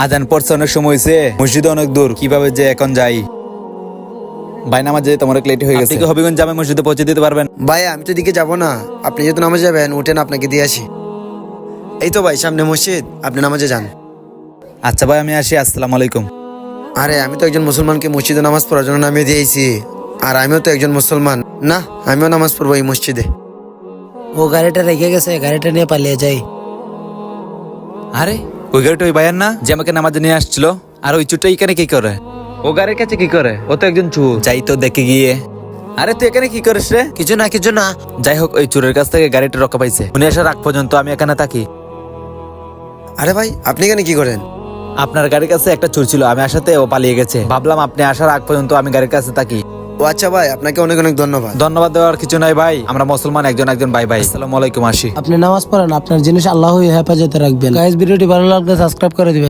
আজান পড়ছে, অনেক সময় হয়েছে, মসজিদ অনেক দূর, কিভাবে যে এখন যাই। ভাই নামাজ যেতে তোমার লেট হয়ে গেছে, হবিগঞ্জ জামে মসজিদে পৌঁছে দিতে পারবেন? ভাই আমি তো দিকে যাবো না, আপনি যেহেতু নামাজে যাবেন উঠেন আপনাকে দিয়ে আসি। এই তো ভাই সামনে মসজিদ, আপনি নামাজে যান। আচ্ছা ভাই, আমি আসি, আসসালামু আলাইকুম। আরে আমি তো একজন মুসলমানকে মসজিদে নামাজ পড়ার জন্য নামিয়ে দিয়েছি, আর আমিও তো একজন মুসলমান না, আমিও নামাজ পড়বো এই মসজিদে। ও গাড়িটা রেখে গেছে, গাড়িটা নিয়ে পালিয়ে যাই। আরে ওই গাড়িটা ওই ভাইয়ের না যে আমাকে নামাজে নিয়ে আসছিল? আর ওই চুরটা এখানে কি করে? ও গাড়ির কাছে কি করে? ও তো একজন চুর, যাই তো দেখে গিয়ে। আরে তুই এখানে কি করিস রে? কিছু না। যাই হোক, ওই চুরের কাছ থেকে গাড়িটা রক্ষা পাইছে, উনি আসার আগ পর্যন্ত আমি এখানে থাকি। আরে ভাই আপনি এখানে কি করেন? আপনার গাড়ির কাছে একটা চুর ছিল, আমি আসাতে ও পালিয়ে গেছে, ভাবলাম আপনি আসার আগ পর্যন্ত আমি গাড়ির কাছে থাকি। ও আচ্ছা ভাই, আপনাকে অনেক অনেক ধন্যবাদ। ধন্যবাদ দেওয়ার কিছু নাই ভাই, আমরা মুসলমান, একজন একজন ভাই ভাই। আসসালামু আলাইকুম, আসি। আপনি নামাজ পড়েন, আপনার জিনিস আল্লাহ হেফাজতে রাখবেন। গাইস ভিডিওটি ভালো লাগলে সাবস্ক্রাইব করে দিবেন।